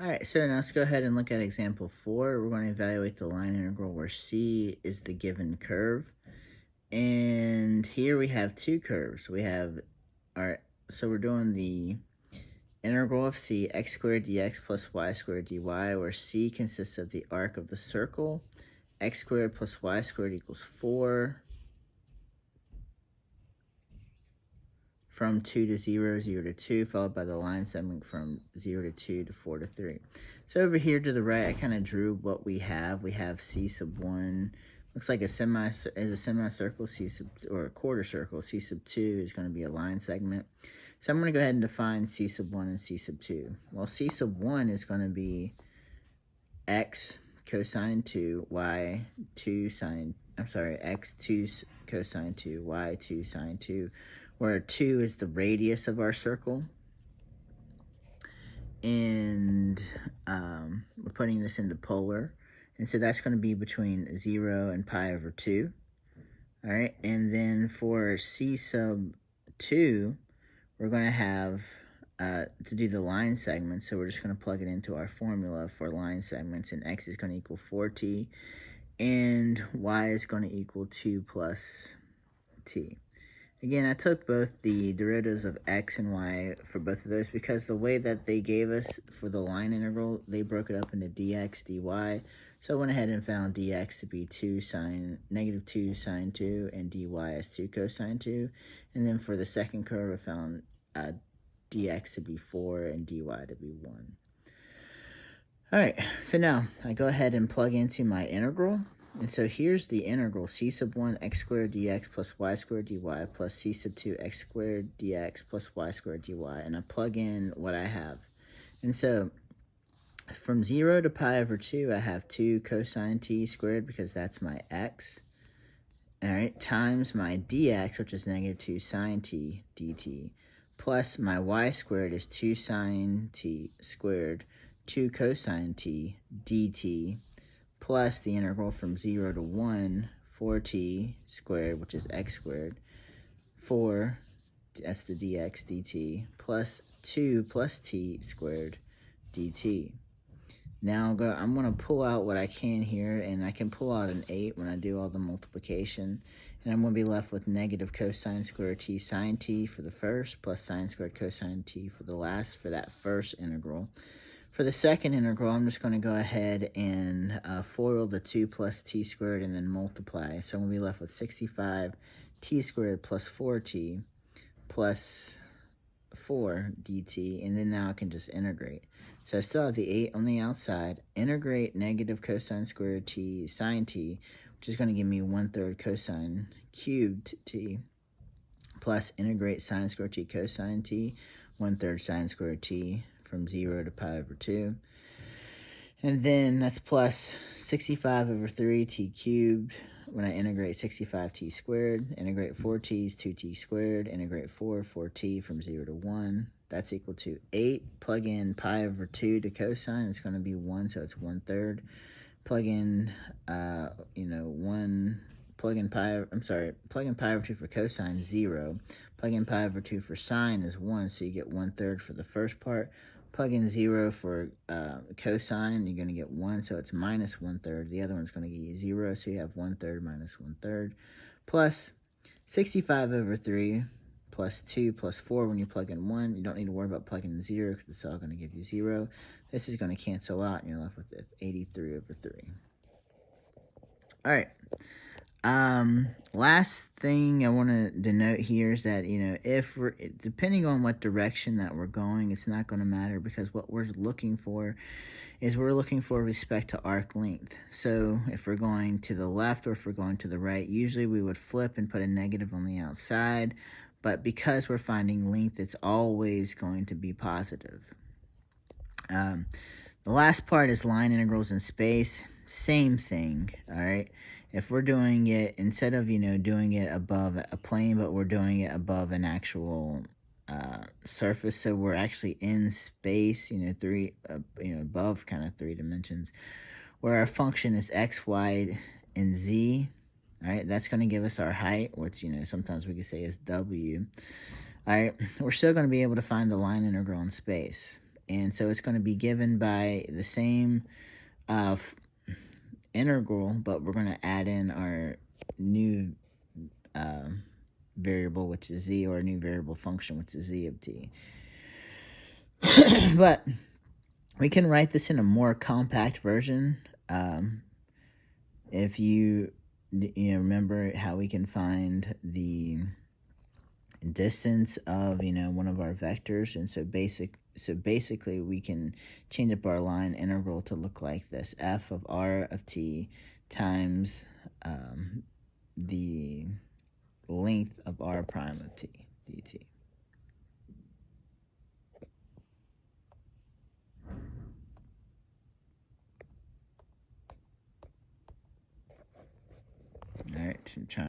All right, so now let's go ahead and look at example 4. We're going to evaluate the line integral where c is the given curve. And here we have two curves. We have our, so we're doing the integral of c, x squared dx plus y squared dy, where c consists of the arc of the circle, x squared plus y squared equals 4, from 2 to 0, 0 to 2, followed by the line segment from 0 to 2 to 4 to 3. So over here to the right, I kind of drew what we have. We have c sub 1, looks like a semicircle, c sub, or a quarter circle. C sub 2 is going to be a line segment. So I'm going to go ahead and define c sub 1 and c sub 2. Well, c sub 1 is going to be x cosine 2, x2 cosine 2, y2 sine 2, where 2 is the radius of our circle. And we're putting this into polar. And so that's going to be between 0 and pi over 2. All right, and then for c sub 2, we're going to have to do the line segment. So we're just going to plug it into our formula for line segments. And x is going to equal 4t. And y is going to equal 2 plus t. Again, I took both the derivatives of x and y for both of those because the way that they gave us for the line integral, they broke it up into dx, dy. So I went ahead and found dx to be negative 2 sine 2, and dy as 2 cosine 2. And then for the second curve, I found dx to be 4 and dy to be 1. All right, so now I go ahead and plug into my integral. And so here's the integral, c sub 1 x squared dx plus y squared dy plus c sub 2 x squared dx plus y squared dy. And I plug in what I have. And so from 0 to pi over 2, I have 2 cosine t squared because that's my x. All right, times my dx, which is negative 2 sine t dt, plus my y squared is 2 sine t squared, 2 cosine t dt, plus the integral from 0 to 1, 4t squared, which is x squared, 4, that's the dx dt, plus 2 plus t squared dt. Now I'm going to pull out what I can here, and I can pull out an 8 when I do all the multiplication. And I'm going to be left with negative cosine squared t sine t for the first, plus sine squared cosine t for the last, for that first integral. For the second integral, I'm just going to go ahead and FOIL the 2 plus t squared and then multiply. So I'm going to be left with 65 t squared plus 4t plus 4 dt. And then now I can just integrate. So I still have the 8 on the outside. Integrate negative cosine squared t sine t, which is going to give me 1/3 cosine cubed t, plus integrate sine squared t cosine t, 1/3 sine squared t, from 0 to pi over 2. And then that's plus 65 over 3 t cubed. When I integrate 65t squared, integrate 4t is 2t squared, integrate 4t from 0 to 1. That's equal to 8. Plug in pi over 2 to cosine. It's going to be 1, so it's 1/3. Plug in, plug in pi over 2 for cosine, 0. Plug in pi over 2 for sine is 1, so you get 1/3 for the first part. Plug in 0 for cosine, you're going to get 1, so it's minus 1/3. The other one's going to give you 0, so you have 1/3 minus 1/3. Plus 65 over 3 plus 2 plus 4 when you plug in 1. You don't need to worry about plugging in 0 because it's all going to give you 0. This is going to cancel out, and you're left with this 83 over 3. All right. Last thing I want to denote here is that, if we're, depending on what direction that we're going, it's not going to matter because what we're looking for is respect to arc length. So if we're going to the left or if we're going to the right, usually we would flip and put a negative on the outside, but because we're finding length, it's always going to be positive. The last part is line integrals in space. Same thing, all right? If we're doing it, instead of, doing it above a plane, but we're doing it above an actual surface, so we're actually in space, above kind of 3 dimensions, where our function is x, y, and z, all right? That's going to give us our height, which, sometimes we could say is w. All right, we're still going to be able to find the line integral in space. And so it's going to be given by the same integral, but we're going to add in our new variable, which is z, or a new variable function, which is z of t. But we can write this in a more compact version. If you remember how we can find the distance of one of our vectors, and so basically we can change up our line integral to look like this: f of r of t times the length of r prime of t dt. All right, so I'm trying